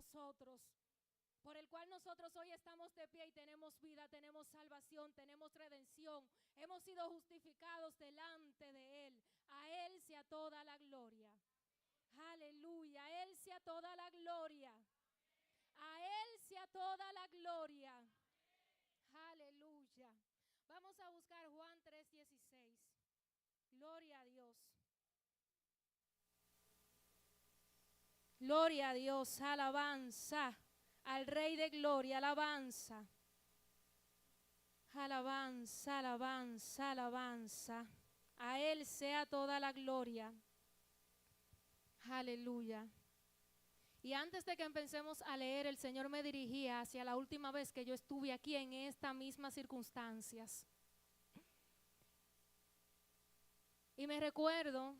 nosotros, por el cual nosotros hoy estamos de pie y tenemos vida, tenemos salvación, tenemos redención, hemos sido justificados delante de Él. A Él sea toda la gloria. Aleluya, a Él sea toda la gloria. A Él sea toda la gloria. Aleluya. Vamos a buscar Juan 3:16. Gloria a Dios. Gloria a Dios, alabanza al Rey de Gloria, alabanza. Alabanza, alabanza, alabanza. A Él sea toda la gloria. Aleluya. Y antes de que empecemos a leer, el Señor me dirigía hacia la última vez que yo estuve aquí en estas mismas circunstancias. Y me recuerdo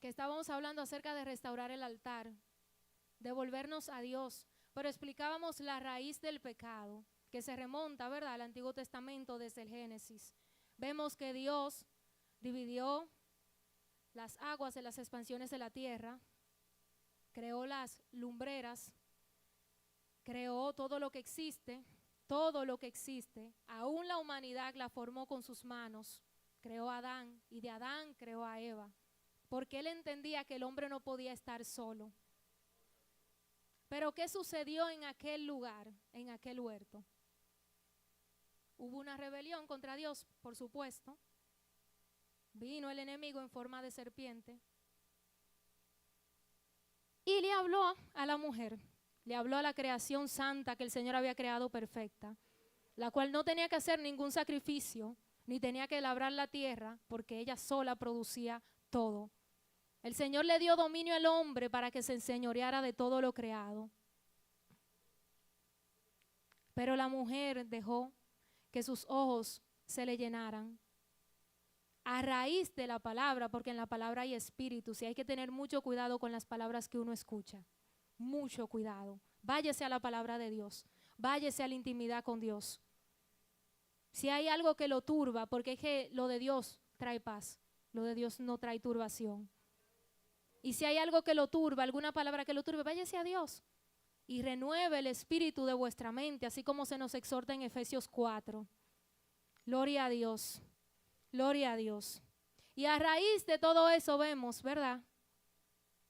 que estábamos hablando acerca de restaurar el altar, de volvernos a Dios, pero explicábamos la raíz del pecado, que se remonta, ¿verdad?, al Antiguo Testamento desde el Génesis. Vemos que Dios dividió las aguas de las expansiones de la tierra, creó las lumbreras, creó todo lo que existe, aún la humanidad la formó con sus manos, creó a Adán y de Adán creó a Eva, porque él entendía que el hombre no podía estar solo. Pero ¿qué sucedió en aquel lugar, en aquel huerto? Hubo una rebelión contra Dios, por supuesto. Vino el enemigo en forma de serpiente y le habló a la mujer, le habló a la creación santa que el Señor había creado perfecta, la cual no tenía que hacer ningún sacrificio, ni tenía que labrar la tierra, porque ella sola producía todo. El Señor le dio dominio al hombre para que se enseñoreara de todo lo creado. Pero la mujer dejó que sus ojos se le llenaran a raíz de la palabra, porque en la palabra hay espíritus y hay que tener mucho cuidado con las palabras que uno escucha. Mucho cuidado. Váyase a la palabra de Dios. Váyase a la intimidad con Dios. Si hay algo que lo turba, porque es que lo de Dios trae paz, lo de Dios no trae turbación. Y si hay algo que lo turba, alguna palabra que lo turbe, váyase a Dios y renueve el espíritu de vuestra mente, así como se nos exhorta en Efesios 4. Gloria a Dios, gloria a Dios. Y a raíz de todo eso vemos, ¿verdad?,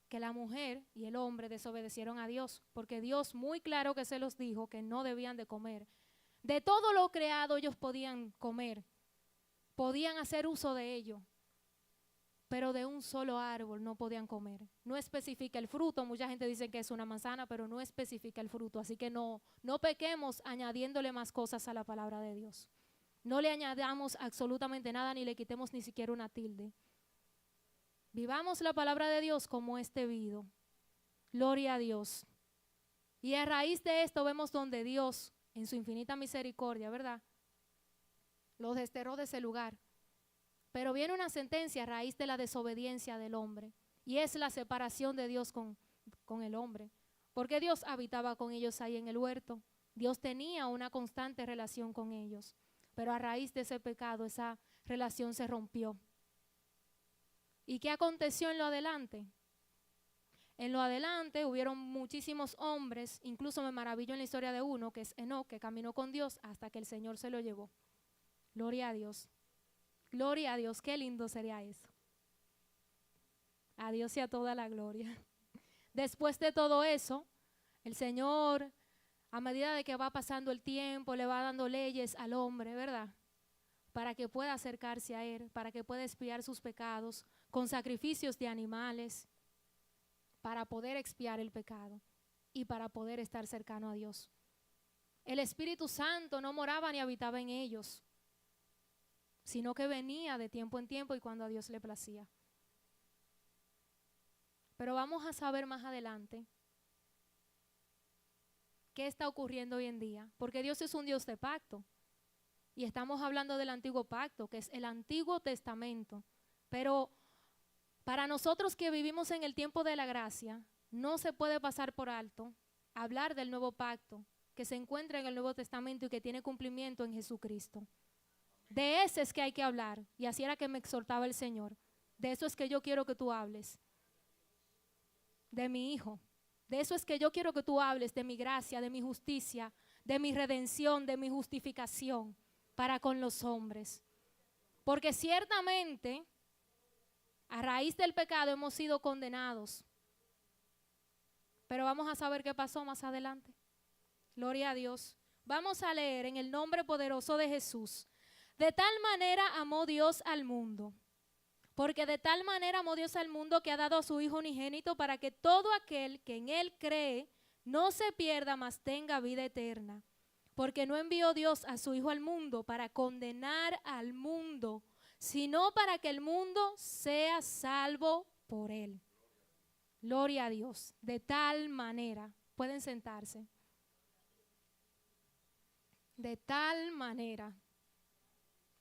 que la mujer y el hombre desobedecieron a Dios, porque Dios muy claro que se los dijo que no debían de comer. De todo lo creado ellos podían comer, podían hacer uso de ello, pero de un solo árbol no podían comer. No especifica el fruto, mucha gente dice que es una manzana, pero no especifica el fruto, así que no pequemos añadiéndole más cosas a la palabra de Dios. No le añadamos absolutamente nada, ni le quitemos ni siquiera una tilde. Vivamos la palabra de Dios como es debido. Gloria a Dios. Y a raíz de esto vemos donde Dios, en su infinita misericordia, ¿verdad?, los desterró de ese lugar. Pero viene una sentencia a raíz de la desobediencia del hombre, y es la separación de Dios con el hombre, porque Dios habitaba con ellos ahí en el huerto. Dios tenía una constante relación con ellos, pero a raíz de ese pecado esa relación se rompió. ¿Y qué aconteció en lo adelante? En lo adelante hubieron muchísimos hombres, incluso me maravillo en la historia de uno, que es Enoc, que caminó con Dios hasta que el Señor se lo llevó. Gloria a Dios. Gloria a Dios, qué lindo sería eso. A Dios sea toda la gloria. Después de todo eso, el Señor, a medida de que va pasando el tiempo, le va dando leyes al hombre, ¿verdad?, para que pueda acercarse a Él, para que pueda expiar sus pecados con sacrificios de animales, para poder expiar el pecado y para poder estar cercano a Dios. El Espíritu Santo no moraba ni habitaba en ellos, sino que venía de tiempo en tiempo y cuando a Dios le placía. Pero vamos a saber más adelante qué está ocurriendo hoy en día, porque Dios es un Dios de pacto. Y estamos hablando del antiguo pacto, que es el Antiguo Testamento. Pero para nosotros que vivimos en el tiempo de la gracia, no se puede pasar por alto hablar del nuevo pacto, que se encuentra en el Nuevo Testamento y que tiene cumplimiento en Jesucristo. De ese es que hay que hablar, y así era que me exhortaba el Señor. De eso es que yo quiero que tú hables. De mi Hijo, De eso es que yo quiero que tú hables, de mi gracia, de mi justicia, de mi redención, de mi justificación para con los hombres. Porque ciertamente, a raíz del pecado hemos sido condenados. Pero vamos a saber qué pasó más adelante. Gloria a Dios. Vamos a leer en el nombre poderoso de Jesús. De tal manera amó Dios al mundo. Porque de tal manera amó Dios al mundo que ha dado a su Hijo unigénito para que todo aquel que en Él cree no se pierda, mas tenga vida eterna. Porque no envió Dios a su Hijo al mundo para condenar al mundo, sino para que el mundo sea salvo por Él. Gloria a Dios. De tal manera. Pueden sentarse. De tal manera.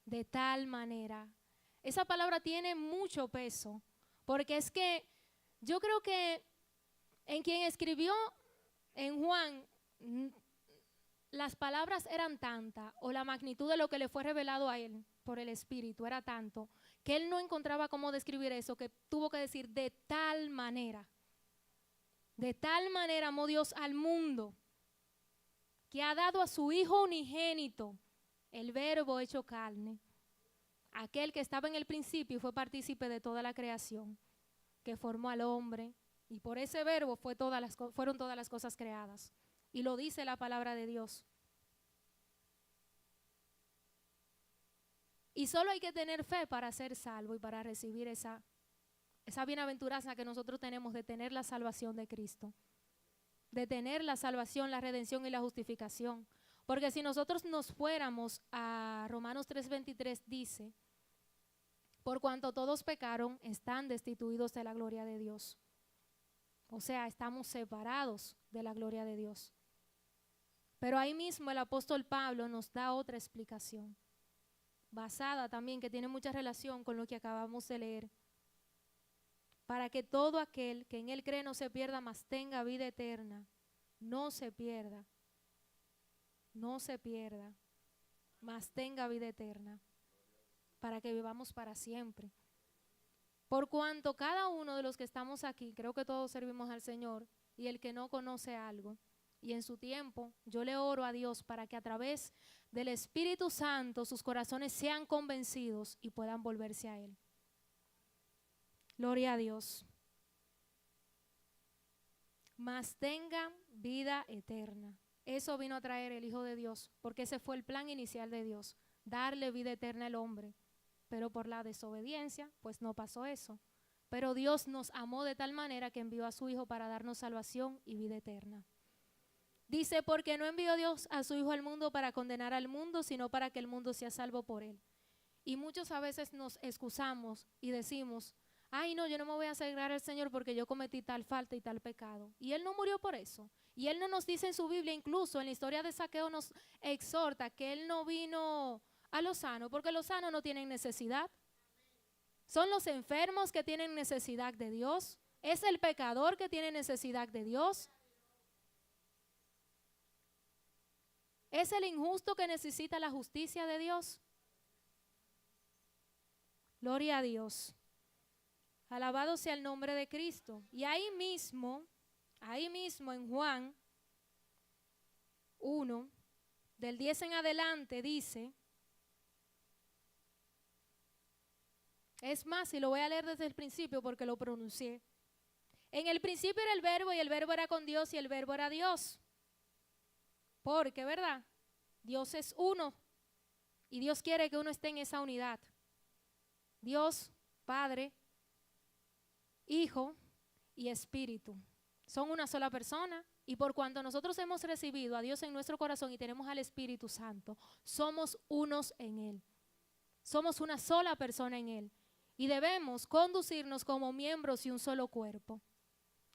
De tal manera. Esa palabra tiene mucho peso, porque es que yo creo que en quien escribió en Juan, las palabras eran tantas, o la magnitud de lo que le fue revelado a él por el Espíritu era tanto, que él no encontraba cómo describir eso, que tuvo que decir de tal manera. De tal manera amó Dios al mundo, que ha dado a su Hijo unigénito, el Verbo hecho carne, aquel que estaba en el principio y fue partícipe de toda la creación, que formó al hombre, y por ese verbo fueron todas las cosas creadas. Y lo dice la palabra de Dios. Y solo hay que tener fe para ser salvo y para recibir esa bienaventuranza que nosotros tenemos de tener la salvación de Cristo. De tener la salvación, la redención y la justificación. Porque si nosotros nos fuéramos a Romanos 3:23 dice, por cuanto todos pecaron, están destituidos de la gloria de Dios. O sea, estamos separados de la gloria de Dios. Pero ahí mismo el apóstol Pablo nos da otra explicación, basada también, que tiene mucha relación con lo que acabamos de leer. Para que todo aquel que en él cree no se pierda, mas tenga vida eterna. No se pierda. No se pierda, mas tenga vida eterna. Para que vivamos para siempre. Por cuanto cada uno de los que estamos aquí, creo que todos servimos al Señor, y el que no conoce algo, y en su tiempo yo le oro a Dios para que a través del Espíritu Santo sus corazones sean convencidos y puedan volverse a Él. Gloria a Dios. Mas tengan vida eterna. Eso vino a traer el Hijo de Dios, porque ese fue el plan inicial de Dios, darle vida eterna al hombre. Pero por la desobediencia, pues no pasó eso. Pero Dios nos amó de tal manera que envió a su Hijo para darnos salvación y vida eterna. Dice, porque no envió Dios a su Hijo al mundo para condenar al mundo, sino para que el mundo sea salvo por Él. Y muchos a veces nos excusamos y decimos, ay no, yo no me voy a acercar al Señor porque yo cometí tal falta y tal pecado. Y Él no murió por eso. Y Él no nos dice en su Biblia, incluso en la historia de Zaqueo nos exhorta que Él no vino a los sanos, porque los sanos no tienen necesidad. Son los enfermos que tienen necesidad de Dios. Es el pecador que tiene necesidad de Dios. Es el injusto que necesita la justicia de Dios. Gloria a Dios. Alabado sea el nombre de Cristo. Y ahí mismo en Juan 1, del 10 en adelante dice, es más, y lo voy a leer desde el principio porque lo pronuncié. En el principio era el verbo y el verbo era con Dios y el verbo era Dios. Porque, ¿verdad? Dios es uno y Dios quiere que uno esté en esa unidad. Dios, Padre, Hijo y Espíritu. Son una sola persona y por cuanto nosotros hemos recibido a Dios en nuestro corazón y tenemos al Espíritu Santo, somos unos en Él. Somos una sola persona en Él y debemos conducirnos como miembros de un solo cuerpo.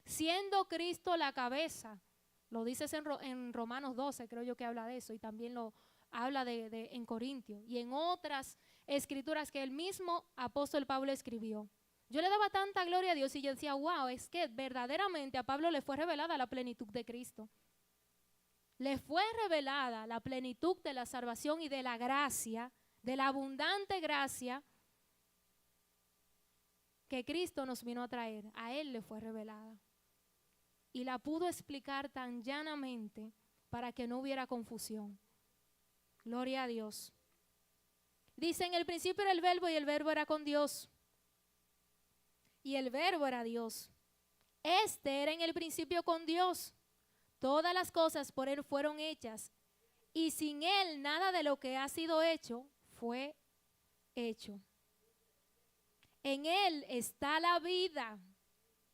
Siendo Cristo la cabeza, lo dices en Romanos 12, creo yo que habla de eso y también lo habla en Corintios y en otras escrituras que el mismo apóstol Pablo escribió. Yo le daba tanta gloria a Dios y yo decía, wow, es que verdaderamente a Pablo le fue revelada la plenitud de Cristo. Le fue revelada la plenitud de la salvación y de la gracia, de la abundante gracia que Cristo nos vino a traer. A Él le fue revelada. y la pudo explicar tan llanamente para que no hubiera confusión. Gloria a Dios. Dice, en el principio era el verbo y el verbo era con Dios. Y el verbo era Dios. Este era en el principio con Dios. Todas las cosas por él fueron hechas. Y sin él nada de lo que ha sido hecho fue hecho. En él está la vida.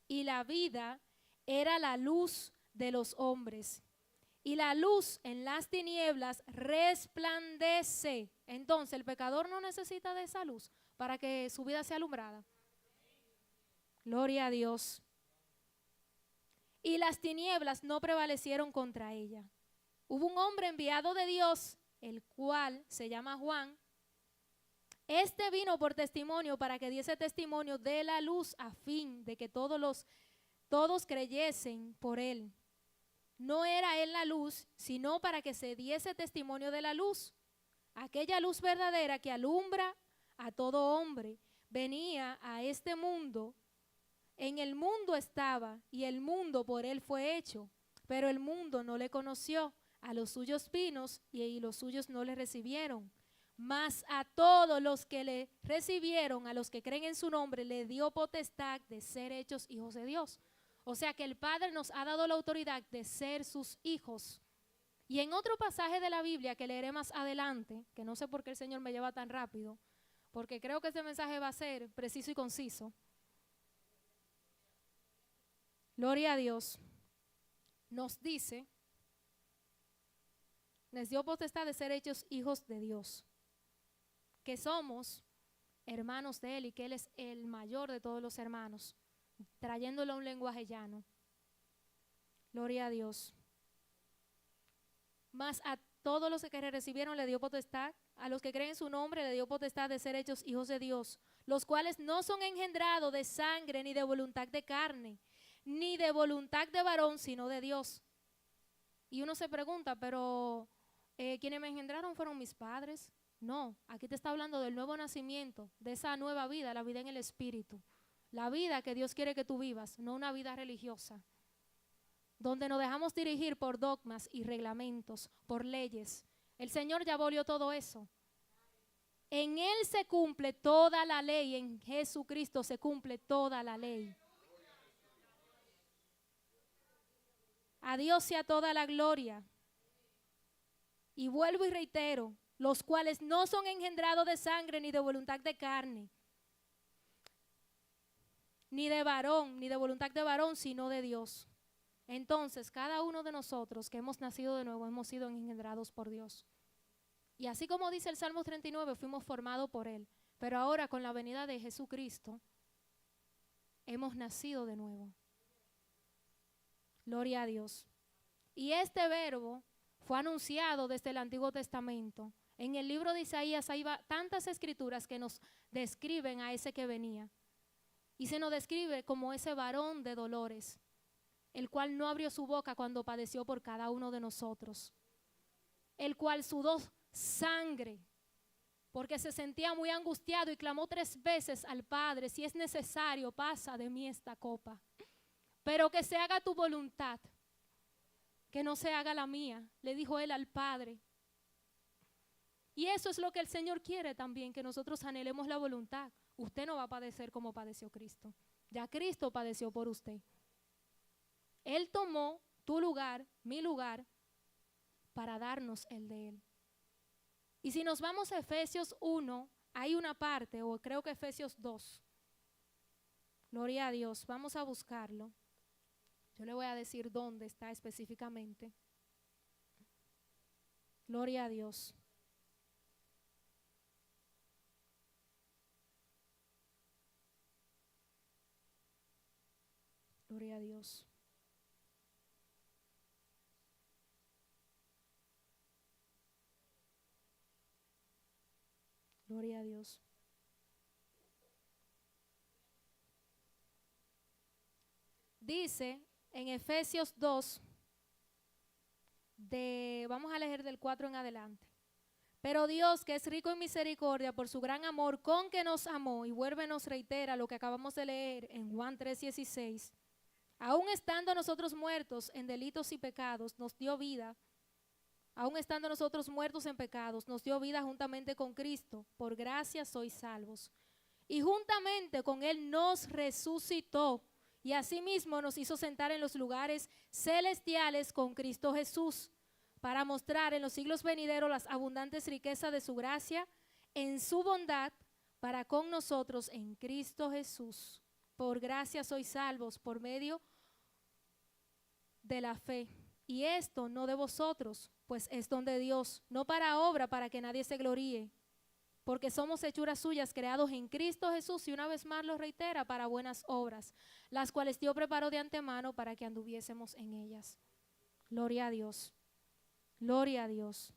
Y la vida era la luz de los hombres. Y la luz en las tinieblas resplandece. Entonces, el pecador no necesita de esa luz para que su vida sea alumbrada. Gloria a Dios. Y las tinieblas no prevalecieron contra ella. Hubo un hombre enviado de Dios, el cual se llama Juan. Este vino por testimonio para que diese testimonio de la luz a fin de que todos creyesen por él. No era él la luz, sino para que se diese testimonio de la luz. Aquella luz verdadera que alumbra a todo hombre venía a este mundo. En el mundo estaba y el mundo por él fue hecho, pero el mundo no le conoció. A los suyos vino y los suyos no le recibieron. Mas a todos los que le recibieron, a los que creen en su nombre, le dio potestad de ser hechos hijos de Dios. O sea que el Padre nos ha dado la autoridad de ser sus hijos. Y en otro pasaje de la Biblia que leeré más adelante, que no sé por qué el Señor me lleva tan rápido, porque creo que este mensaje va a ser preciso y conciso. Gloria a Dios. Nos dice, les dio potestad de ser hechos hijos de Dios, que somos hermanos de Él y que Él es el mayor de todos los hermanos, trayéndolo a un lenguaje llano. Gloria a Dios. Mas a todos los que recibieron le dio potestad, a los que creen en su nombre le dio potestad de ser hechos hijos de Dios, los cuales no son engendrados de sangre, ni de voluntad de carne, ni de voluntad de varón, sino de Dios. Y uno se pregunta, pero ¿quiénes me engendraron fueron mis padres? No, aquí te está hablando del nuevo nacimiento, de esa nueva vida, la vida en el Espíritu. La vida que Dios quiere que tú vivas, no una vida religiosa, donde nos dejamos dirigir por dogmas y reglamentos, por leyes. El Señor ya abolió todo eso. En Él se cumple toda la ley, en Jesucristo se cumple toda la ley. A Dios sea toda la gloria. Y vuelvo y reitero, los cuales no son engendrados de sangre, ni de voluntad de carne, ni de varón, ni de voluntad de varón, sino de Dios. Entonces, cada uno de nosotros que hemos nacido de nuevo, hemos sido engendrados por Dios. Y así como dice el Salmo 39, fuimos formados por Él. Pero ahora, con la venida de Jesucristo, hemos nacido de nuevo. Gloria a Dios. Y este verbo fue anunciado desde el Antiguo Testamento. En el libro de Isaías hay tantas escrituras que nos describen a ese que venía. Y se nos describe como ese varón de dolores, el cual no abrió su boca cuando padeció por cada uno de nosotros, el cual sudó sangre porque se sentía muy angustiado y clamó 3 veces al Padre: si es necesario, pasa de mí esta copa, pero que se haga tu voluntad, que no se haga la mía, le dijo él al Padre. Y eso es lo que el Señor quiere también, que nosotros anhelemos la voluntad. Usted no va a padecer como padeció Cristo. Ya Cristo padeció por usted. Él tomó tu lugar, mi lugar, para darnos el de Él. Y si nos vamos a Efesios 1, hay una parte, o creo que Efesios 2. Gloria a Dios, vamos a buscarlo. Yo le voy a decir dónde está específicamente. Gloria a Dios. Gloria a Dios. Gloria a Dios. Dice en Efesios 2, vamos a leer del 4 en adelante. Pero Dios, que es rico en misericordia por su gran amor con que nos amó, y vuelve nos reitera lo que acabamos de leer en Juan 3:16, Aún estando nosotros muertos en delitos y pecados, nos dio vida. Aún estando nosotros muertos en pecados, nos dio vida juntamente con Cristo. Por gracia sois salvos. Y juntamente con Él nos resucitó. Y asimismo nos hizo sentar en los lugares celestiales con Cristo Jesús, para mostrar en los siglos venideros las abundantes riquezas de su gracia en su bondad para con nosotros en Cristo Jesús. Por gracia sois salvos por medio de la fe. Y esto no de vosotros, pues es don de Dios, no para obra, para que nadie se gloríe. Porque somos hechuras suyas, creados en Cristo Jesús, y una vez más lo reitera, para buenas obras, las cuales Dios preparó de antemano para que anduviésemos en ellas. Gloria a Dios. Gloria a Dios.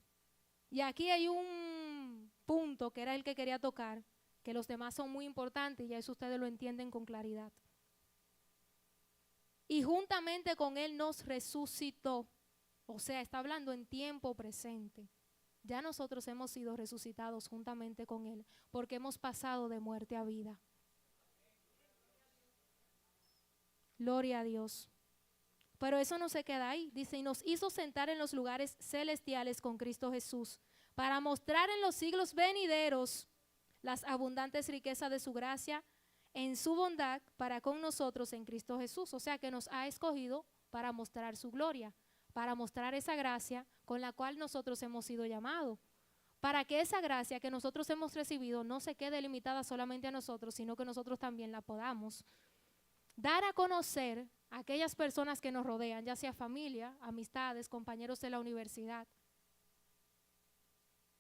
Y aquí hay un punto que era el que quería tocar, que los demás son muy importantes y eso ustedes lo entienden con claridad. Y juntamente con Él nos resucitó. O sea, está hablando en tiempo presente. Ya nosotros hemos sido resucitados juntamente con Él, porque hemos pasado de muerte a vida. Gloria a Dios. Pero eso no se queda ahí. Dice, y nos hizo sentar en los lugares celestiales con Cristo Jesús, para mostrar en los siglos venideros las abundantes riquezas de su gracia en su bondad para con nosotros en Cristo Jesús. O sea que nos ha escogido para mostrar su gloria, para mostrar esa gracia con la cual nosotros hemos sido llamados, para que esa gracia que nosotros hemos recibido no se quede limitada solamente a nosotros, sino que nosotros también la podamos dar a conocer a aquellas personas que nos rodean, ya sea familia, amistades, compañeros de la universidad,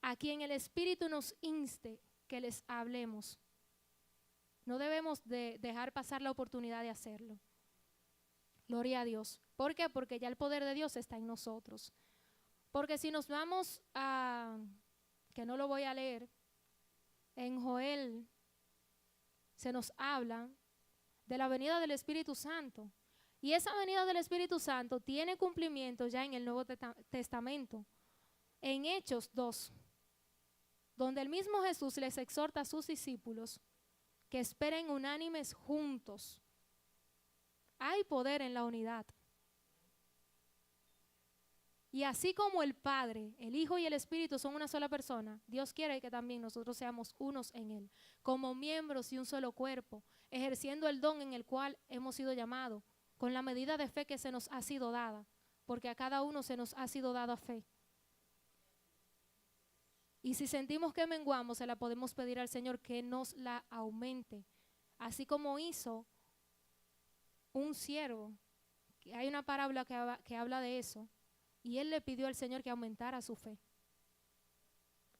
a quien el Espíritu nos inste que les hablemos. No debemos de dejar pasar la oportunidad de hacerlo. Gloria a Dios. ¿Por qué? Porque ya el poder de Dios está en nosotros. Porque si nos vamos a, que no lo voy a leer, en Joel se nos habla de la venida del Espíritu Santo. Y esa venida del Espíritu Santo tiene cumplimiento ya en el Nuevo Testamento. En Hechos 2, donde el mismo Jesús les exhorta a sus discípulos que esperen unánimes juntos. Hay poder en la unidad. Y así como el Padre, el Hijo y el Espíritu son una sola persona, Dios quiere que también nosotros seamos unos en Él, como miembros de un solo cuerpo, ejerciendo el don en el cual hemos sido llamados, con la medida de fe que se nos ha sido dada, porque a cada uno se nos ha sido dada fe. Y si sentimos que menguamos, se la podemos pedir al Señor que nos la aumente, así como hizo un siervo. Hay una parábola que habla de eso, y él le pidió al Señor que aumentara su fe.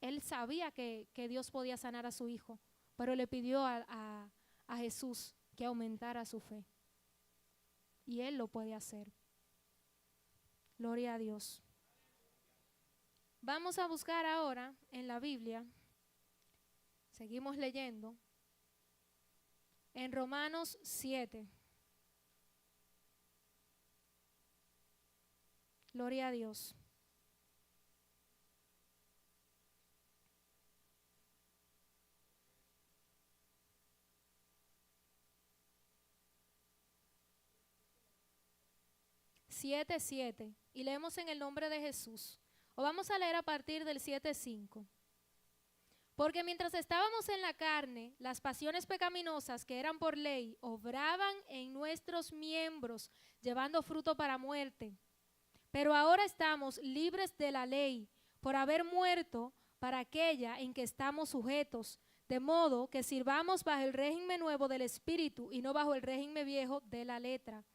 Él sabía que Dios podía sanar a su hijo, pero le pidió a Jesús que aumentara su fe. Y Él lo puede hacer. Gloria a Dios. Vamos a buscar ahora en la Biblia, seguimos leyendo, en Romanos 7. Gloria a Dios. Siete, y leemos en el nombre de Jesús. O vamos a leer a partir del 7:5. Porque mientras estábamos en la carne, las pasiones pecaminosas que eran por ley obraban en nuestros miembros, llevando fruto para muerte. Pero ahora estamos libres de la ley, por haber muerto para aquella en que estamos sujetos, de modo que sirvamos bajo el régimen nuevo del Espíritu y no bajo el régimen viejo de la letra.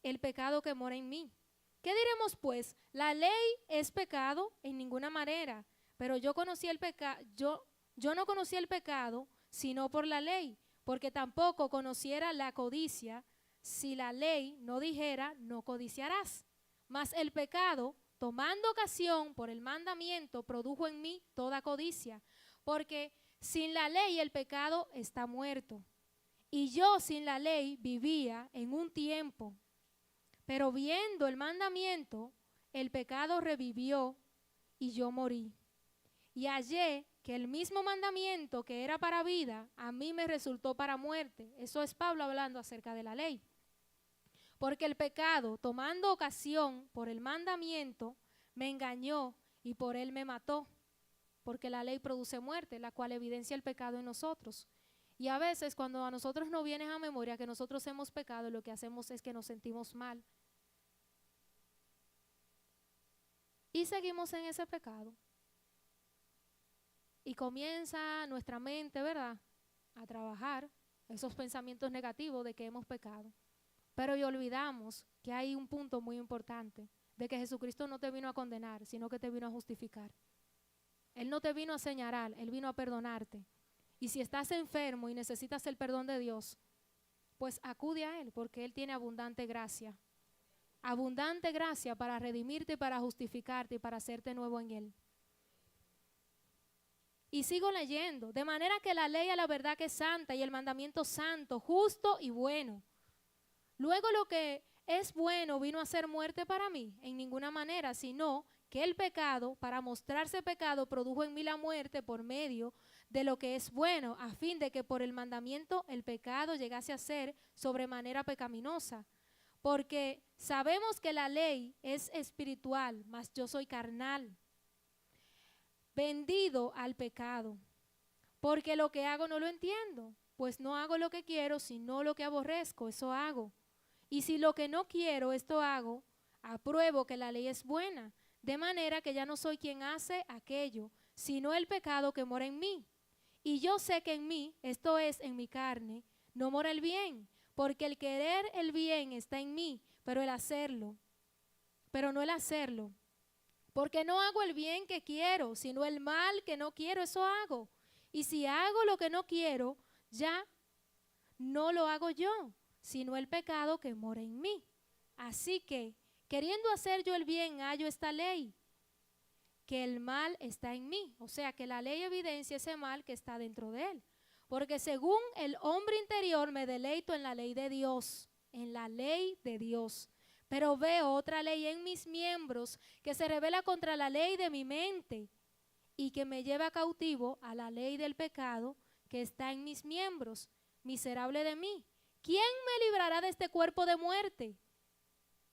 El pecado que mora en mí. ¿Qué diremos pues? ¿La ley es pecado? En ninguna manera. Pero yo no conocía el pecado sino por la ley, porque tampoco conociera la codicia si la ley no dijera no codiciarás. Mas el pecado, tomando ocasión por el mandamiento, produjo en mí toda codicia, porque sin la ley el pecado está muerto. Y yo sin la ley vivía en un tiempo. Pero viendo el mandamiento, el pecado revivió y yo morí. Y hallé que el mismo mandamiento que era para vida, a mí me resultó para muerte. Eso es Pablo hablando acerca de la ley. Porque el pecado, tomando ocasión por el mandamiento, me engañó y por él me mató. Porque la ley produce muerte, la cual evidencia el pecado en nosotros. Y a veces cuando a nosotros nos viene a memoria que nosotros hemos pecado, lo que hacemos es que nos sentimos mal. Y seguimos en ese pecado. Y comienza nuestra mente, ¿verdad?, a trabajar esos pensamientos negativos de que hemos pecado. Pero y olvidamos que hay un punto muy importante, de que Jesucristo no te vino a condenar, sino que te vino a justificar. Él no te vino a señalar, Él vino a perdonarte. Y si estás enfermo y necesitas el perdón de Dios, pues acude a Él, porque Él tiene abundante gracia. Abundante gracia para redimirte, para justificarte y para hacerte nuevo en Él. Y sigo leyendo, de manera que la ley a la verdad que es santa y el mandamiento santo, justo y bueno. Luego lo que es bueno vino a ser muerte para mí, en ninguna manera, sino que el pecado, para mostrarse pecado, produjo en mí la muerte por medio de lo que es bueno, a fin de que por el mandamiento el pecado llegase a ser sobremanera pecaminosa. Porque sabemos que la ley es espiritual, mas yo soy carnal, vendido al pecado, porque lo que hago no lo entiendo, pues no hago lo que quiero, sino lo que aborrezco, eso hago. Y si lo que no quiero, esto hago, apruebo que la ley es buena, de manera que ya no soy quien hace aquello, sino el pecado que mora en mí. Y yo sé que en mí, esto es, en mi carne, no mora el bien, porque el querer el bien está en mí, pero no el hacerlo. Porque no hago el bien que quiero, sino el mal que no quiero, eso hago. Y si hago lo que no quiero, ya no lo hago yo, sino el pecado que mora en mí. Así que, queriendo hacer yo el bien, hallo esta ley, que el mal está en mí. O sea, que la ley evidencia ese mal que está dentro de él. Porque según el hombre interior me deleito en la ley de Dios, en la ley de Dios. Pero veo otra ley en mis miembros que se revela contra la ley de mi mente y que me lleva cautivo a la ley del pecado que está en mis miembros. Miserable de mí, ¿quién me librará de este cuerpo de muerte?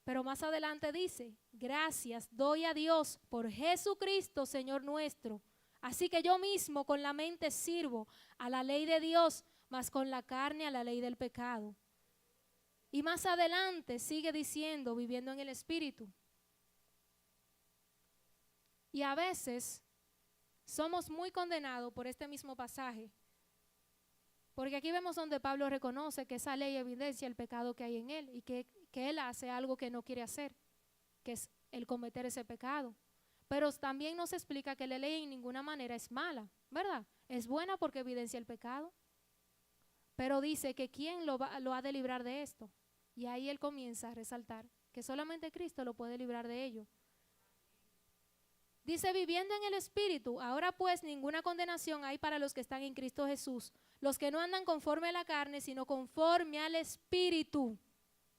Pero más adelante dice, gracias doy a Dios por Jesucristo, Señor nuestro. Así que yo mismo con la mente sirvo a la ley de Dios, mas con la carne a la ley del pecado. Y más adelante sigue diciendo, viviendo en el Espíritu. Y a veces somos muy condenados por este mismo pasaje. Porque aquí vemos donde Pablo reconoce que esa ley evidencia el pecado que hay en él y que él hace algo que no quiere hacer, que es el cometer ese pecado. Pero también nos explica que la ley en ninguna manera es mala, ¿verdad? Es buena porque evidencia el pecado. Pero dice que ¿quién lo ha de librar de esto? Y ahí él comienza a resaltar que solamente Cristo lo puede librar de ello. Dice, viviendo en el Espíritu, ahora pues ninguna condenación hay para los que están en Cristo Jesús, los que no andan conforme a la carne, sino conforme al Espíritu.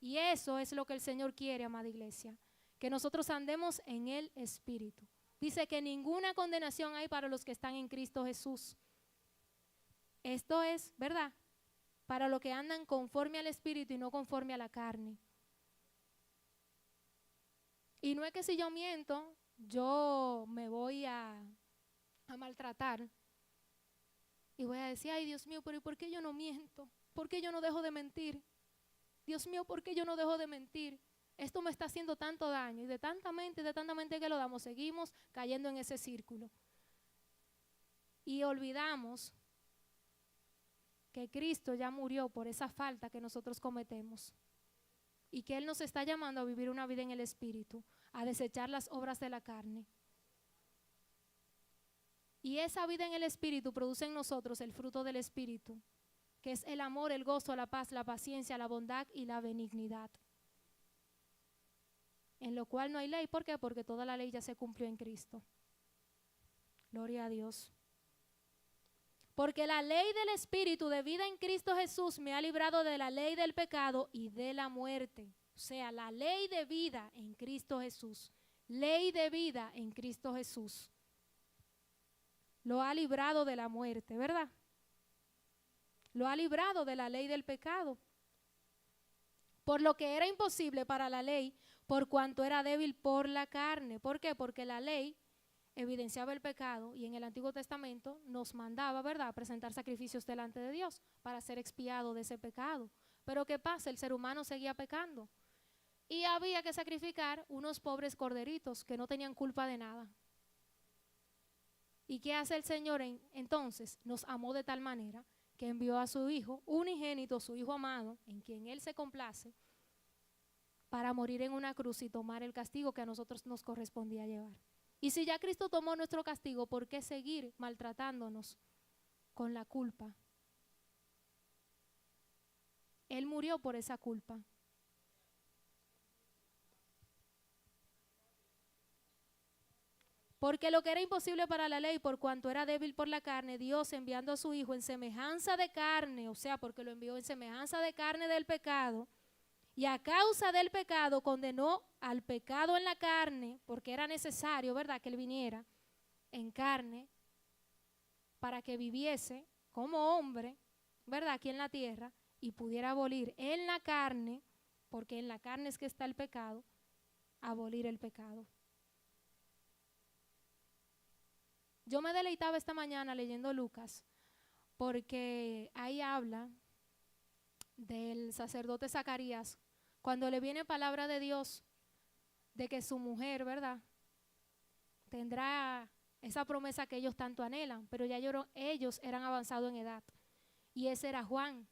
Y eso es lo que el Señor quiere, amada iglesia, que nosotros andemos en el Espíritu. Dice que ninguna condenación hay para los que están en Cristo Jesús. Esto es, ¿verdad?, para los que andan conforme al Espíritu y no conforme a la carne. Y no es que si yo miento, yo me voy a maltratar y voy a decir, ay Dios mío, pero ¿y por qué yo no miento? ¿Por qué yo no dejo de mentir? Dios mío, ¿por qué yo no dejo de mentir? Esto me está haciendo tanto daño y de tanta mente que lo damos, seguimos cayendo en ese círculo. Y olvidamos que Cristo ya murió por esa falta que nosotros cometemos y que Él nos está llamando a vivir una vida en el Espíritu, a desechar las obras de la carne. Y esa vida en el Espíritu produce en nosotros el fruto del Espíritu, que es el amor, el gozo, la paz, la paciencia, la bondad y la benignidad. En lo cual no hay ley. ¿Por qué? Porque toda la ley ya se cumplió en Cristo. Gloria a Dios. Porque la ley del Espíritu de vida en Cristo Jesús me ha librado de la ley del pecado y de la muerte. O sea, la ley de vida en Cristo Jesús. Ley de vida en Cristo Jesús. Lo ha librado de la muerte, ¿verdad? Lo ha librado de la ley del pecado. por lo que era imposible para la ley, por cuanto era débil por la carne. ¿Por qué? Porque la ley evidenciaba el pecado y en el Antiguo Testamento nos mandaba, ¿verdad?, a presentar sacrificios delante de Dios para ser expiado de ese pecado. Pero ¿qué pasa? El ser humano seguía pecando y había que sacrificar unos pobres corderitos que no tenían culpa de nada. ¿Y qué hace el Señor? Entonces nos amó de tal manera que envió a su Hijo unigénito, su Hijo amado, en quien Él se complace, para morir en una cruz y tomar el castigo que a nosotros nos correspondía llevar. Y si ya Cristo tomó nuestro castigo, ¿por qué seguir maltratándonos con la culpa? Él murió por esa culpa. Porque lo que era imposible para la ley, por cuanto era débil por la carne, Dios enviando a su Hijo en semejanza de carne, o sea, porque lo envió en semejanza de carne del pecado, y a causa del pecado condenó al pecado en la carne, porque era necesario, ¿verdad?, que Él viniera en carne para que viviese como hombre, ¿verdad?, aquí en la tierra, y pudiera abolir en la carne, porque en la carne es que está el pecado, abolir el pecado. Yo me deleitaba esta mañana leyendo Lucas, porque ahí habla del sacerdote Zacarías, cuando le viene palabra de Dios de que su mujer, ¿verdad?, tendrá esa promesa que ellos tanto anhelan, pero ya ellos eran avanzados en edad. Y ese era Juan,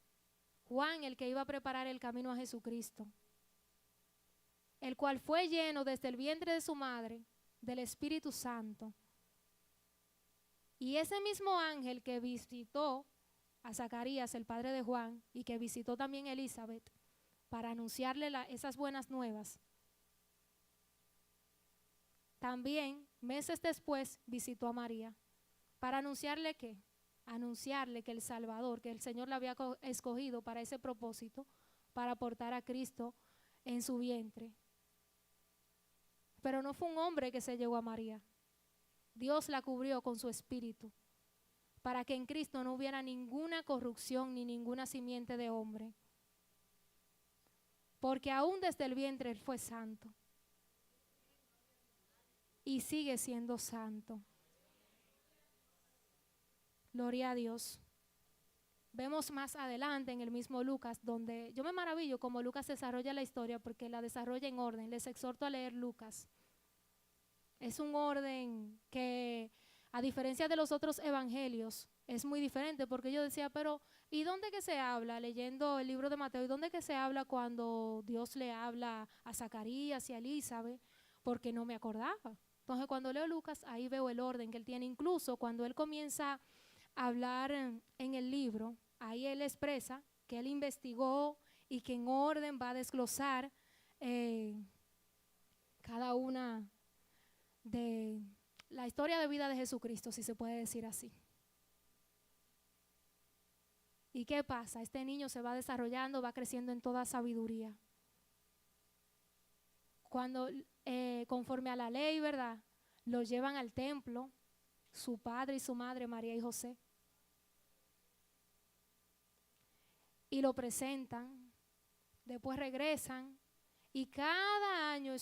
el que iba a preparar el camino a Jesucristo, el cual fue lleno desde el vientre de su madre del Espíritu Santo. Y ese mismo ángel que visitó a Zacarías, el padre de Juan, y que visitó también a Elizabeth para anunciarle esas buenas nuevas, también meses después visitó a María para anunciarle ¿qué? Anunciarle que el Salvador, que el Señor la había escogido para ese propósito, para portar a Cristo en su vientre. Pero no fue un hombre que se llegó a María. Dios la cubrió con su espíritu para que en Cristo no hubiera ninguna corrupción ni ninguna simiente de hombre. Porque aún desde el vientre Él fue santo y sigue siendo santo. Gloria a Dios. Vemos más adelante en el mismo Lucas, donde yo me maravillo como Lucas desarrolla la historia porque la desarrolla en orden. Les exhorto a leer Lucas. Es un orden que, a diferencia de los otros evangelios, es muy diferente, porque yo decía, pero ¿y dónde que se habla? Leyendo el libro de Mateo, ¿y dónde que se habla cuando Dios le habla a Zacarías y a Elizabeth? Porque no me acordaba. Entonces cuando leo Lucas, ahí veo el orden que él tiene. Incluso cuando él comienza a hablar en el libro, ahí él expresa que él investigó y que en orden va a desglosar cada una de la historia de vida de Jesucristo, si se puede decir así. ¿Y qué pasa? Este niño se va desarrollando, va creciendo en toda sabiduría. Cuando, conforme a la ley, ¿verdad?, lo llevan al templo, su padre y su madre, María y José, y lo presentan, después regresan, y cada año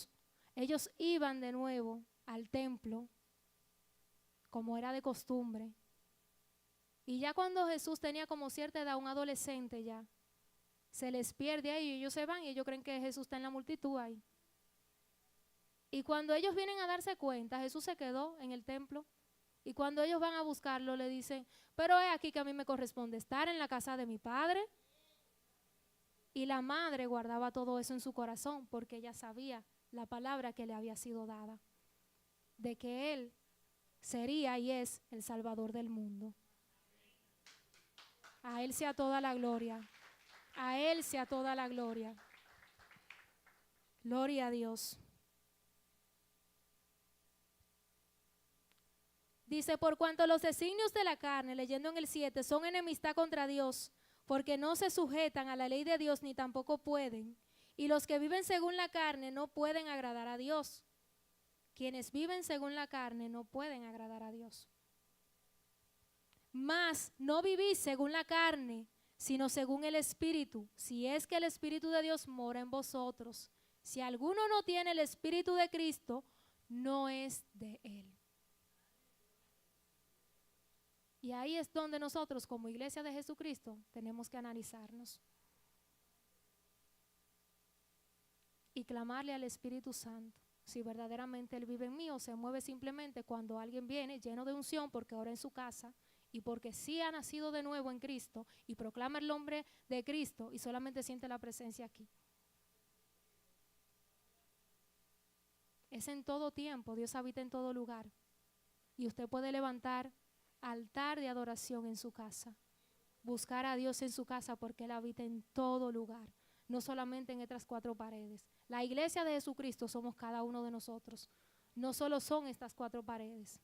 ellos iban de nuevo al templo, como era de costumbre. Y ya cuando Jesús tenía como cierta edad, un adolescente ya, se les pierde ahí y ellos se van y ellos creen que Jesús está en la multitud ahí. Y cuando ellos vienen a darse cuenta, Jesús se quedó en el templo. Y cuando ellos van a buscarlo, le dicen, pero es aquí que a mí me corresponde estar en la casa de mi padre. Y la madre guardaba todo eso en su corazón porque ella sabía la palabra que le había sido dada, de que Él sería y es el Salvador del mundo. A Él sea toda la gloria. A Él sea toda la gloria. Gloria a Dios. Dice, por cuanto los designios de la carne, leyendo en el 7, son enemistad contra Dios, porque no se sujetan a la ley de Dios ni tampoco pueden. Y los que viven según la carne no pueden agradar a Dios. Quienes viven según la carne no pueden agradar a Dios. Mas no vivís según la carne, sino según el Espíritu, si es que el Espíritu de Dios mora en vosotros. Si alguno no tiene el Espíritu de Cristo, no es de Él. Y ahí es donde nosotros, como Iglesia de Jesucristo, tenemos que analizarnos y clamarle al Espíritu Santo si verdaderamente Él vive en mí, o se mueve simplemente cuando alguien viene lleno de unción porque ora en su casa y porque sí ha nacido de nuevo en Cristo y proclama el nombre de Cristo y solamente siente la presencia aquí. Es en todo tiempo, Dios habita en todo lugar y usted puede levantar altar de adoración en su casa, buscar a Dios en su casa porque Él habita en todo lugar, no solamente en estas cuatro paredes. La iglesia de Jesucristo somos cada uno de nosotros, no solo son estas cuatro paredes.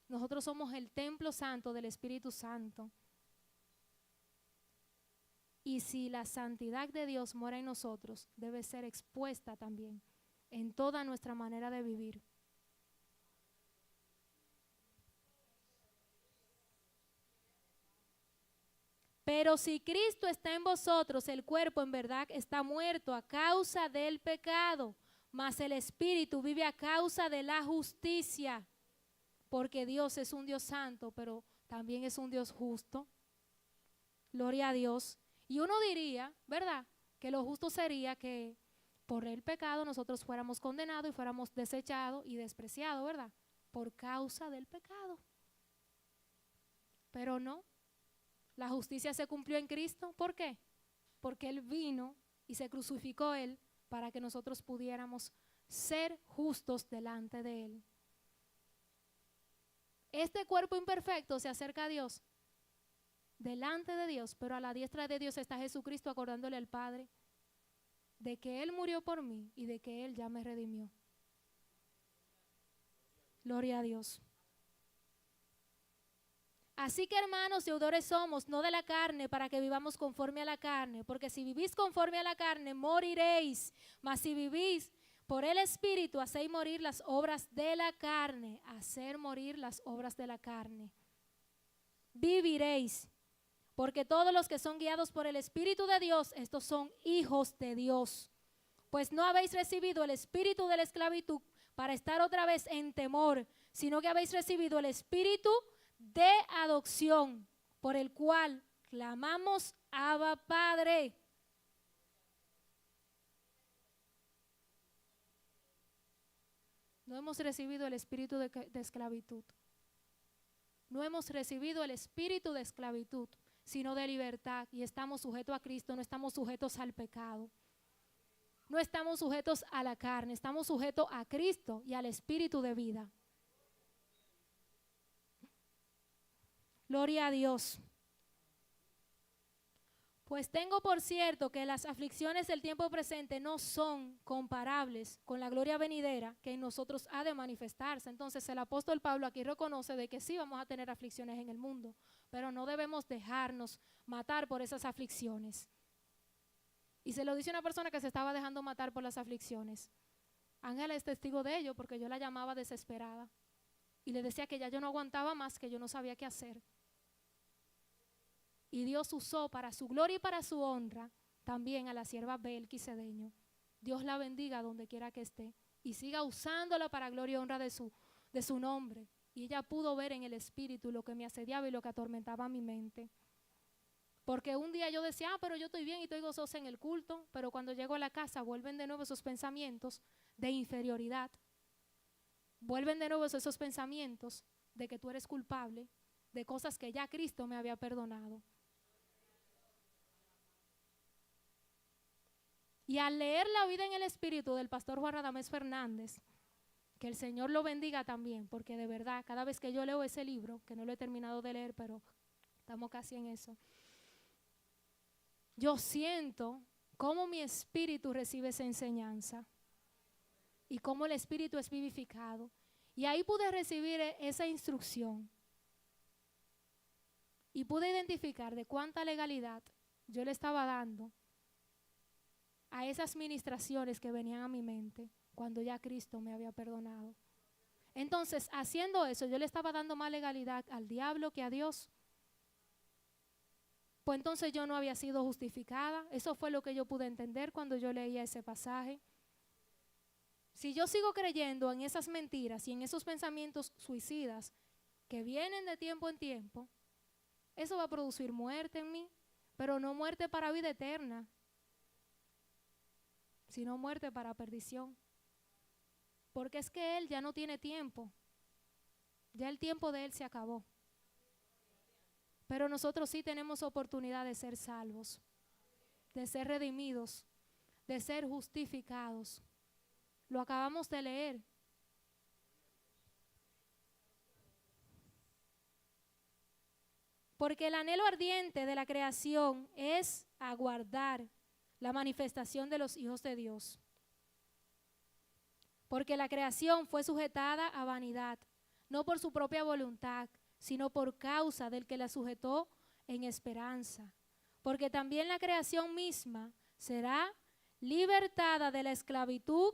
Nosotros somos el templo santo del Espíritu Santo. Y si la santidad de Dios mora en nosotros, debe ser expuesta también en toda nuestra manera de vivir. Pero si Cristo está en vosotros, el cuerpo en verdad está muerto a causa del pecado, mas el Espíritu vive a causa de la justicia. Porque Dios es un Dios santo, pero también es un Dios justo. Gloria a Dios. Y uno diría, ¿verdad?, que lo justo sería que por el pecado nosotros fuéramos condenados y fuéramos desechados y despreciados, ¿verdad? Por causa del pecado. Pero no. La justicia se cumplió en Cristo. ¿Por qué? Porque Él vino y se crucificó Él para que nosotros pudiéramos ser justos delante de Él. Este cuerpo imperfecto se acerca a Dios, delante de Dios, pero a la diestra de Dios está Jesucristo acordándole al Padre de que Él murió por mí y de que Él ya me redimió. Gloria a Dios. Así que, hermanos, deudores somos, no de la carne, para que vivamos conforme a la carne, porque si vivís conforme a la carne, moriréis, mas si vivís por el Espíritu, hacéis morir las obras de la carne, hacer morir las obras de la carne. Viviréis, porque todos los que son guiados por el Espíritu de Dios, estos son hijos de Dios. Pues no habéis recibido el espíritu de la esclavitud para estar otra vez en temor, sino que habéis recibido el espíritu de adopción, por el cual clamamos Abba Padre. No hemos recibido el espíritu de esclavitud. No hemos recibido el espíritu de esclavitud, sino de libertad. Y estamos sujetos a Cristo, no estamos sujetos al pecado. No estamos sujetos a la carne, estamos sujetos a Cristo y al espíritu de vida. Gloria a Dios. Pues tengo por cierto que las aflicciones del tiempo presente no son comparables con la gloria venidera que en nosotros ha de manifestarse. Entonces el apóstol Pablo aquí reconoce de que sí vamos a tener aflicciones en el mundo, pero no debemos dejarnos matar por esas aflicciones. Y se lo dice una persona que se estaba dejando matar por las aflicciones. Ángela es testigo de ello porque yo la llamaba desesperada y le decía que ya yo no aguantaba más, que yo no sabía qué hacer. Y Dios usó para su gloria y para su honra también a la sierva Belki Cedeño. Dios la bendiga donde quiera que esté y siga usándola para gloria y honra de su nombre. Y ella pudo ver en el espíritu lo que me asediaba y lo que atormentaba mi mente. Porque un día yo decía, pero yo estoy bien y estoy gozosa en el culto, pero cuando llego a la casa vuelven de nuevo esos pensamientos de inferioridad. Vuelven de nuevo esos pensamientos de que tú eres culpable, de cosas que ya Cristo me había perdonado. Y al leer la vida en el espíritu del pastor Juan Radamés Fernández, que el Señor lo bendiga también, porque de verdad, cada vez que yo leo ese libro, que no lo he terminado de leer, pero estamos casi en eso, yo siento cómo mi espíritu recibe esa enseñanza y cómo el espíritu es vivificado. Y ahí pude recibir esa instrucción y pude identificar de cuánta legalidad yo le estaba dando a esas ministraciones que venían a mi mente cuando ya Cristo me había perdonado. Entonces, haciendo eso, yo le estaba dando más legalidad al diablo que a Dios. pues entonces yo no había sido justificada. Eso fue lo que yo pude entender cuando yo leía ese pasaje. Si yo sigo creyendo en esas mentiras y en esos pensamientos suicidas que vienen de tiempo en tiempo, eso va a producir muerte en mí, pero no muerte para vida eterna, sino muerte para perdición. Porque es que Él ya no tiene tiempo, ya el tiempo de Él se acabó. Pero nosotros sí tenemos oportunidad de ser salvos, de ser redimidos, de ser justificados. Lo acabamos de leer. Porque el anhelo ardiente de la creación es aguardar la manifestación de los hijos de Dios. Porque la creación fue sujetada a vanidad, no por su propia voluntad, sino por causa del que la sujetó en esperanza. Porque también la creación misma será libertada de la esclavitud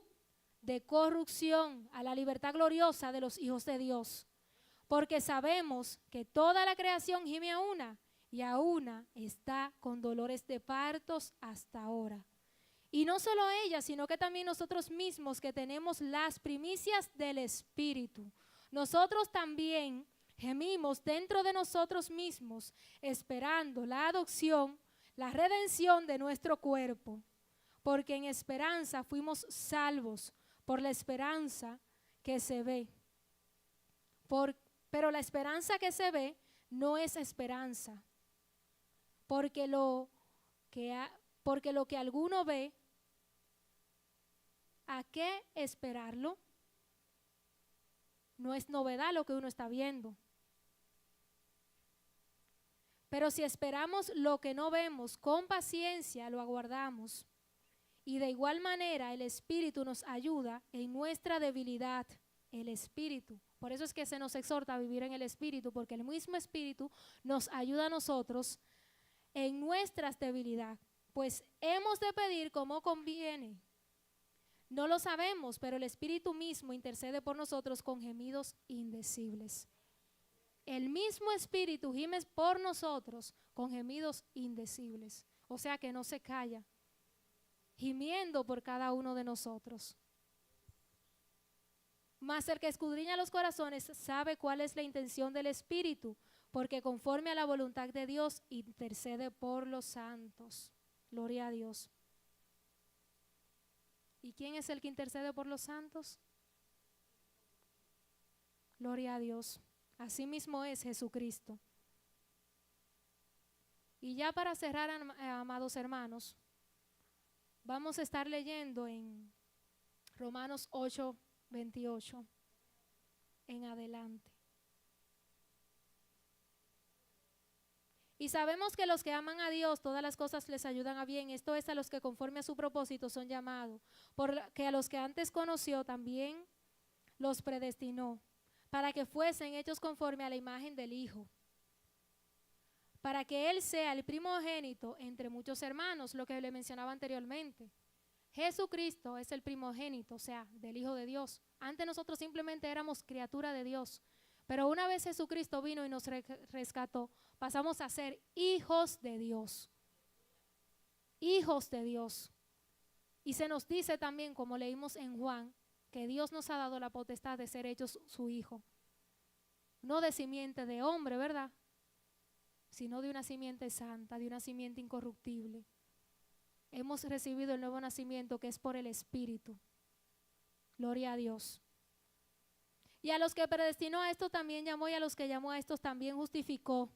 de corrupción a la libertad gloriosa de los hijos de Dios. Porque sabemos que toda la creación gime a una y a una está con dolores de partos hasta ahora. Y no solo ella, sino que también nosotros mismos que tenemos las primicias del Espíritu. Nosotros también gemimos dentro de nosotros mismos, esperando la adopción, la redención de nuestro cuerpo. Porque en esperanza fuimos salvos por la esperanza que se ve. Pero la esperanza que se ve no es esperanza. Porque lo que alguno ve, ¿a qué esperarlo? No es novedad lo que uno está viendo. Pero si esperamos lo que no vemos, con paciencia lo aguardamos. Y de igual manera el Espíritu nos ayuda en nuestra debilidad. El Espíritu. Por eso es que se nos exhorta a vivir en el Espíritu, porque el mismo Espíritu nos ayuda a nosotros en nuestras debilidades. Pues hemos de pedir como conviene. No lo sabemos, pero el Espíritu mismo intercede por nosotros con gemidos indecibles. El mismo Espíritu gime por nosotros con gemidos indecibles. O sea que no se calla, gimiendo por cada uno de nosotros. Mas el que escudriña los corazones sabe cuál es la intención del Espíritu, porque conforme a la voluntad de Dios intercede por los santos. Gloria a Dios. ¿Y quién es el que intercede por los santos? Gloria a Dios. Así mismo es Jesucristo. Y ya para cerrar, amados hermanos, vamos a estar leyendo en Romanos 8:28 en adelante. Y sabemos que los que aman a Dios, todas las cosas les ayudan a bien. Esto es a los que conforme a su propósito son llamados. Porque a los que antes conoció también los predestinó, para que fuesen hechos conforme a la imagen del Hijo, para que Él sea el primogénito entre muchos hermanos, lo que le mencionaba anteriormente. Jesucristo es el primogénito, o sea, del Hijo de Dios. Antes nosotros simplemente éramos criatura de Dios, pero una vez Jesucristo vino y nos rescató, pasamos a ser hijos de Dios. Hijos de Dios. Y se nos dice también, como leímos en Juan, que Dios nos ha dado la potestad de ser hechos su Hijo. No de simiente de hombre, ¿verdad? Sino de una simiente santa, de una simiente incorruptible. Hemos recibido el nuevo nacimiento que es por el Espíritu. Gloria a Dios. Y a los que predestinó a esto también llamó, y a los que llamó a estos también justificó.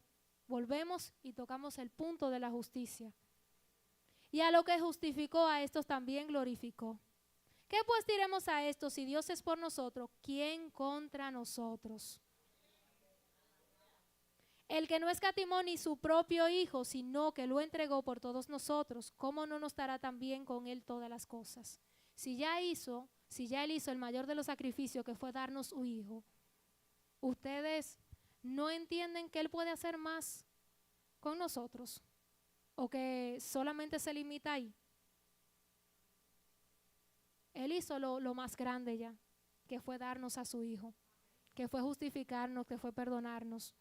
Volvemos y tocamos el punto de la justicia. Y a lo que justificó a estos también glorificó. ¿Qué pues diremos a esto? Si Dios es por nosotros, ¿quién contra nosotros? El que no escatimó ni su propio Hijo, sino que lo entregó por todos nosotros, ¿cómo no nos dará también con Él todas las cosas? Si ya Él hizo el mayor de los sacrificios, que fue darnos su Hijo, ¿ustedes no entienden que Él puede hacer más con nosotros? ¿O que solamente se limita ahí? Él hizo lo más grande ya, que fue darnos a su Hijo, que fue justificarnos, que fue perdonarnos.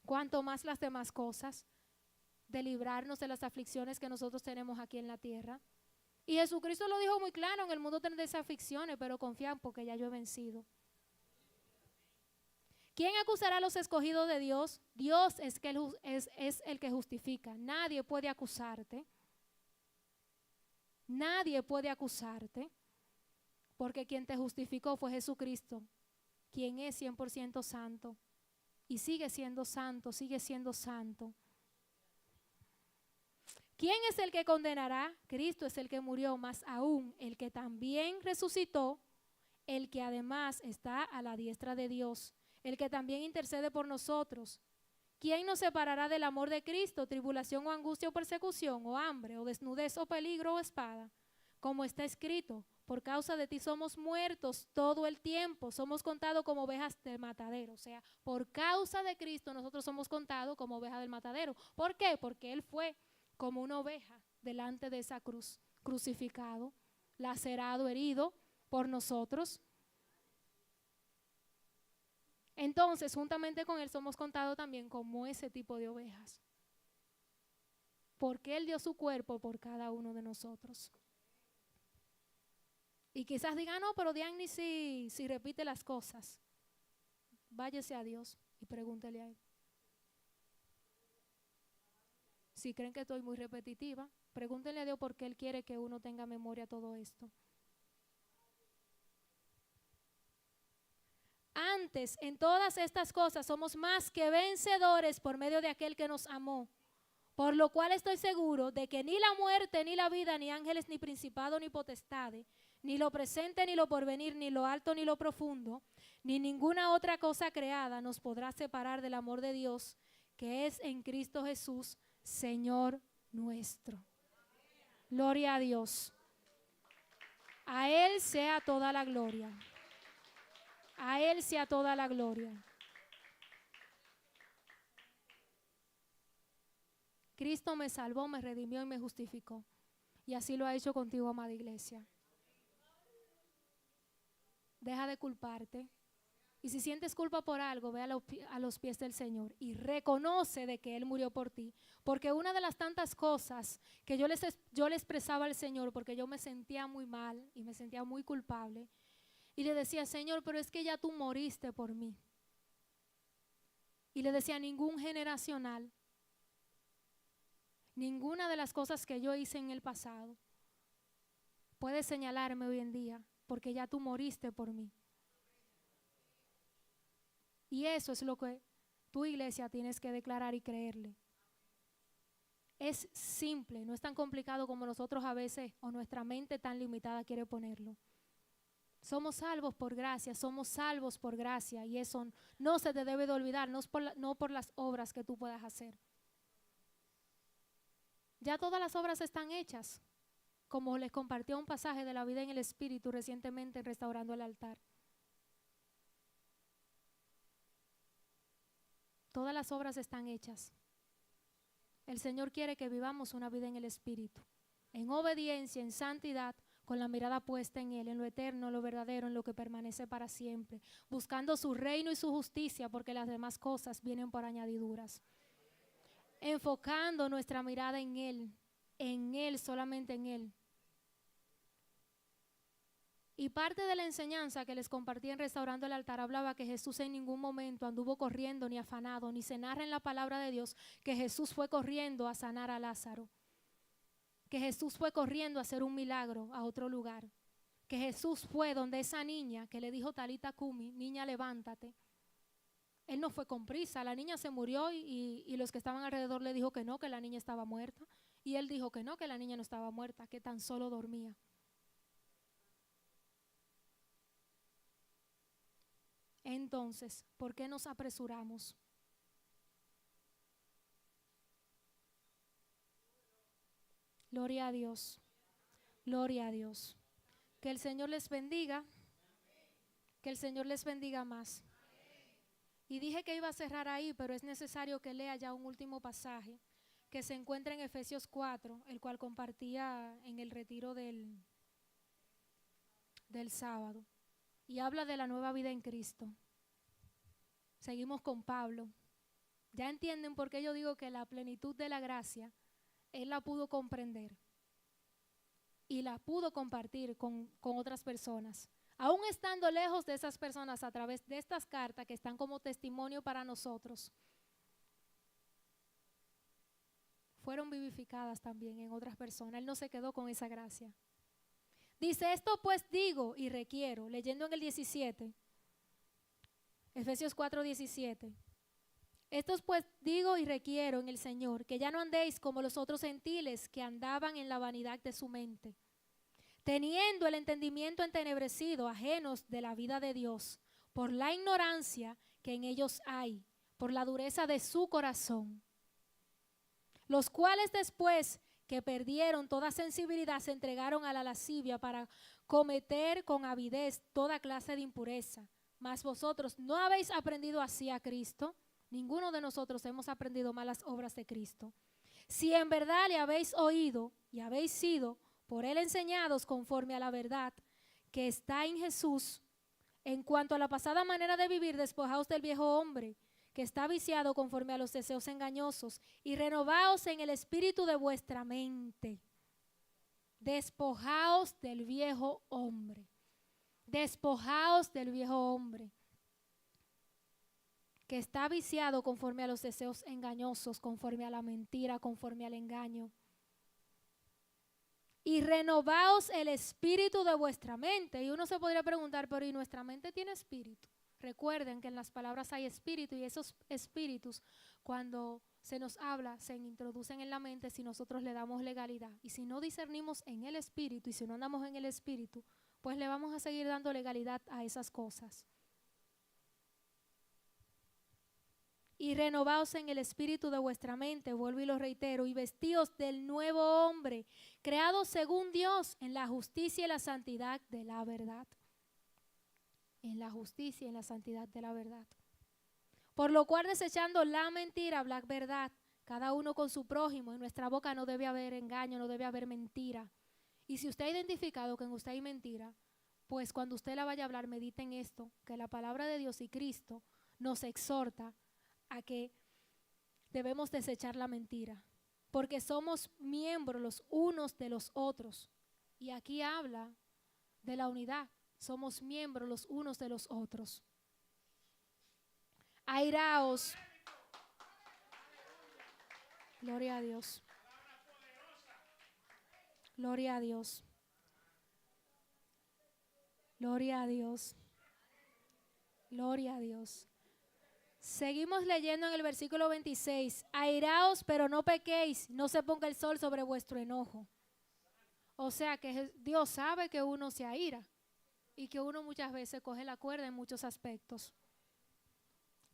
Cuanto más las demás cosas. de librarnos de las aflicciones que nosotros tenemos aquí en la tierra. Y Jesucristo lo dijo muy claro, en el mundo tendréis aflicciones, pero confían porque ya yo he vencido. ¿Quién acusará a los escogidos de Dios? Dios es el que justifica. Nadie puede acusarte. Nadie puede acusarte, porque quien te justificó fue Jesucristo, quien es 100% santo y sigue siendo santo, sigue siendo santo. ¿Quién es el que condenará? Cristo es el que murió, más aún el que también resucitó, el que además está a la diestra de Dios, el que también intercede por nosotros. ¿Quién nos separará del amor de Cristo? ¿Tribulación o angustia o persecución o hambre o desnudez o peligro o espada? Como está escrito, por causa de ti somos muertos todo el tiempo, somos contados como ovejas del matadero. O sea, por causa de Cristo nosotros somos contados como ovejas del matadero. ¿Por qué? Porque Él fue como una oveja delante de esa cruz, crucificado, lacerado, herido por nosotros. Entonces, juntamente con Él somos contados también como ese tipo de ovejas. Porque Él dio su cuerpo por cada uno de nosotros. Y quizás digan, no, pero Diana si repite las cosas. Váyase a Dios y pregúntele a Él. Si creen que estoy muy repetitiva, pregúntenle a Dios por qué Él quiere que uno tenga memoria de todo esto. Antes, en todas estas cosas, somos más que vencedores por medio de aquel que nos amó. Por lo cual estoy seguro de que ni la muerte, ni la vida, ni ángeles, ni principado, ni potestades, ni lo presente, ni lo porvenir, ni lo alto, ni lo profundo, ni ninguna otra cosa creada nos podrá separar del amor de Dios, que es en Cristo Jesús, Señor nuestro. Gloria a Dios. A Él sea toda la gloria. A Él sea toda la gloria. Cristo me salvó, me redimió y me justificó. Y así lo ha hecho contigo, amada iglesia. Deja de culparte. Y si sientes culpa por algo, ve a los pies del Señor y reconoce de que Él murió por ti. Porque una de las tantas cosas que yo le expresaba al Señor, porque yo me sentía muy mal y me sentía muy culpable, y le decía, Señor, pero es que ya tú moriste por mí. Y le decía, ningún generacional, ninguna de las cosas que yo hice en el pasado puede señalarme hoy en día, porque ya tú moriste por mí. Y eso es lo que tu iglesia tienes que declarar y creerle. Es simple, no es tan complicado como nosotros a veces o nuestra mente tan limitada quiere ponerlo. Somos salvos por gracia, somos salvos por gracia, y eso no se te debe de olvidar, no por las obras que tú puedas hacer. Ya todas las obras están hechas, como les compartió un pasaje de la vida en el Espíritu recientemente en Restaurando el Altar. Todas las obras están hechas. El Señor quiere que vivamos una vida en el Espíritu, en obediencia, en santidad, con la mirada puesta en Él, en lo eterno, en lo verdadero, en lo que permanece para siempre, buscando su reino y su justicia, porque las demás cosas vienen por añadiduras. Enfocando nuestra mirada en Él, solamente en Él. Y parte de la enseñanza que les compartí en Restaurando el Altar hablaba que Jesús en ningún momento anduvo corriendo ni afanado, ni se narra en la palabra de Dios que Jesús fue corriendo a sanar a Lázaro, que Jesús fue corriendo a hacer un milagro a otro lugar, que Jesús fue donde esa niña que le dijo Talita Cumi, niña levántate. Él no fue con prisa, la niña se murió y los que estaban alrededor le dijo que no, que la niña estaba muerta, y él dijo que no, que la niña no estaba muerta, que tan solo dormía. Entonces, ¿por qué nos apresuramos? Gloria a Dios. Gloria a Dios. Que el Señor les bendiga. Que el Señor les bendiga más. Y dije que iba a cerrar ahí, pero es necesario que lea ya un último pasaje que se encuentra en Efesios 4, el cual compartía en el retiro del sábado. Y habla de la nueva vida en Cristo. Seguimos con Pablo, Ya entienden por qué yo digo que la plenitud de la gracia, él la pudo comprender y la pudo compartir con otras personas. Aún estando lejos de esas personas, a través de estas cartas que están como testimonio para nosotros, fueron vivificadas también en otras personas. Él no se quedó con esa gracia. Dice, esto pues digo y requiero, leyendo en el 17, Efesios 4:17. Estos pues digo y requiero en el Señor, que ya no andéis como los otros gentiles que andaban en la vanidad de su mente, teniendo el entendimiento entenebrecido, ajenos de la vida de Dios, por la ignorancia que en ellos hay, por la dureza de su corazón, los cuales después que perdieron toda sensibilidad se entregaron a la lascivia para cometer con avidez toda clase de impureza. Mas vosotros no habéis aprendido así a Cristo. Ninguno de nosotros hemos aprendido malas obras de Cristo. Si en verdad le habéis oído y habéis sido por él enseñados conforme a la verdad que está en Jesús, en cuanto a la pasada manera de vivir, despojaos del viejo hombre que está viciado conforme a los deseos engañosos y renovaos en el espíritu de vuestra mente. Despojaos del viejo hombre. Despojaos del viejo hombre que está viciado conforme a los deseos engañosos, conforme a la mentira, conforme al engaño. Y renovaos el espíritu de vuestra mente. Y uno se podría preguntar, pero ¿y nuestra mente tiene espíritu? Recuerden que en las palabras hay espíritu, y esos espíritus, cuando se nos habla, se introducen en la mente si nosotros le damos legalidad. Y si no discernimos en el espíritu, y si no andamos en el espíritu, pues le vamos a seguir dando legalidad a esas cosas. Y renovaos en el espíritu de vuestra mente, vuelvo y lo reitero, y vestíos del nuevo hombre, creado según Dios en la justicia y la santidad de la verdad. En la justicia y en la santidad de la verdad. Por lo cual, desechando la mentira, hablad verdad, cada uno con su prójimo. En nuestra boca no debe haber engaño, no debe haber mentira. Y si usted ha identificado que en usted hay mentira, pues cuando usted la vaya a hablar, medite en esto, que la palabra de Dios y Cristo nos exhorta a que debemos desechar la mentira, porque somos miembros los unos de los otros. Y aquí habla de la unidad, somos miembros los unos de los otros. Airaos. Gloria a Dios. Gloria a Dios. Gloria a Dios. Gloria a Dios. Seguimos leyendo en el versículo 26. Airaos, pero no pequéis, no se ponga el sol sobre vuestro enojo. O sea que Dios sabe que uno se aira y que uno muchas veces coge la cuerda en muchos aspectos.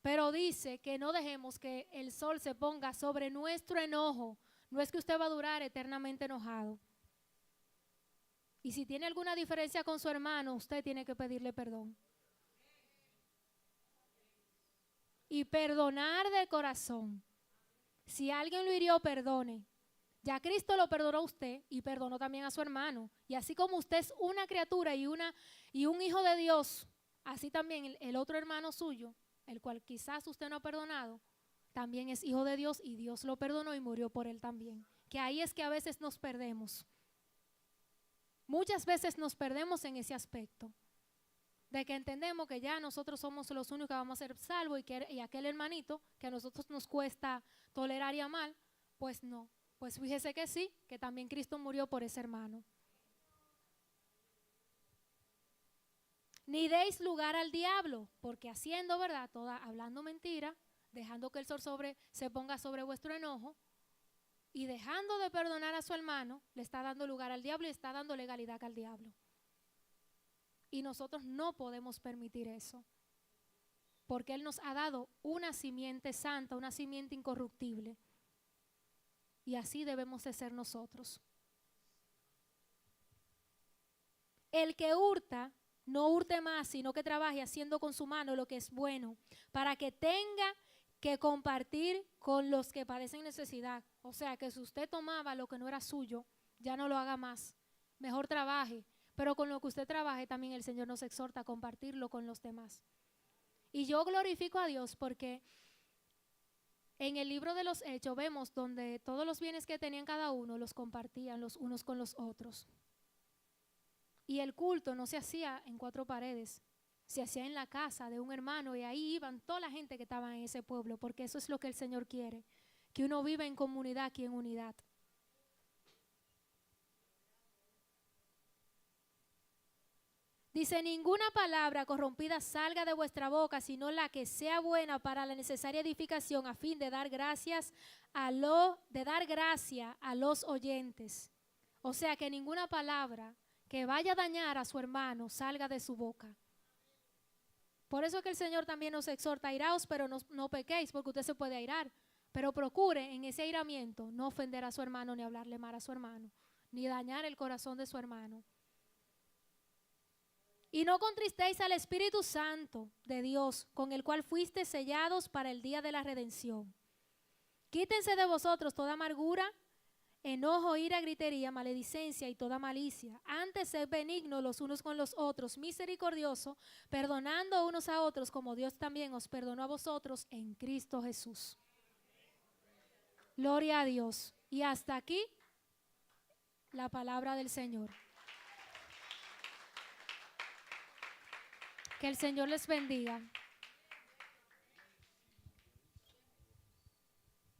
Pero dice que no dejemos que el sol se ponga sobre nuestro enojo. No es que usted va a durar eternamente enojado. Y si tiene alguna diferencia con su hermano, usted tiene que pedirle perdón. Y perdonar de corazón. Si alguien lo hirió, perdone. Ya Cristo lo perdonó a usted y perdonó también a su hermano. Y así como usted es una criatura y un hijo de Dios, así también el otro hermano suyo, el cual quizás usted no ha perdonado, también es hijo de Dios y Dios lo perdonó y murió por él también. Que ahí es que a veces nos perdemos. Muchas veces nos perdemos en ese aspecto. De que entendemos que ya nosotros somos los únicos que vamos a ser salvos y aquel hermanito que a nosotros nos cuesta tolerar y amar, pues no. Pues fíjese que sí, que también Cristo murió por ese hermano. Ni deis lugar al diablo, porque haciendo, ¿verdad? Hablando mentira, dejando que el sol se ponga sobre vuestro enojo y dejando de perdonar a su hermano, le está dando lugar al diablo y está dando legalidad al diablo. Y nosotros no podemos permitir eso, porque Él nos ha dado una simiente santa, una simiente incorruptible. Y así debemos de ser nosotros. El que hurta, no hurte más, sino que trabaje haciendo con su mano lo que es bueno, para que tenga que compartir con los que padecen necesidad. O sea, que si usted tomaba lo que no era suyo, ya no lo haga más. Mejor trabaje. Pero con lo que usted trabaje, también el Señor nos exhorta a compartirlo con los demás. Y yo glorifico a Dios porque En el libro de los Hechos vemos donde todos los bienes que tenían cada uno los compartían los unos con los otros. Y el culto no se hacía en cuatro paredes, se hacía en la casa de un hermano y ahí iban toda la gente que estaba en ese pueblo, porque eso es lo que el Señor quiere, que uno viva en comunidad y en unidad. Dice, ninguna palabra corrompida salga de vuestra boca, sino la que sea buena para la necesaria edificación, a fin de dar gracia a los oyentes. O sea, que ninguna palabra que vaya a dañar a su hermano salga de su boca. Por eso es que el Señor también nos exhorta, airaos, pero no pequéis, porque usted se puede airar. Pero procure en ese airamiento no ofender a su hermano, ni hablarle mal a su hermano, ni dañar el corazón de su hermano. Y no contristéis al Espíritu Santo de Dios, con el cual fuisteis sellados para el día de la redención. Quítense de vosotros toda amargura, enojo, ira, gritería, maledicencia y toda malicia. Antes sed benignos los unos con los otros, misericordiosos, perdonando unos a otros, como Dios también os perdonó a vosotros en Cristo Jesús. Gloria a Dios. Y hasta aquí la palabra del Señor. Que el Señor les bendiga.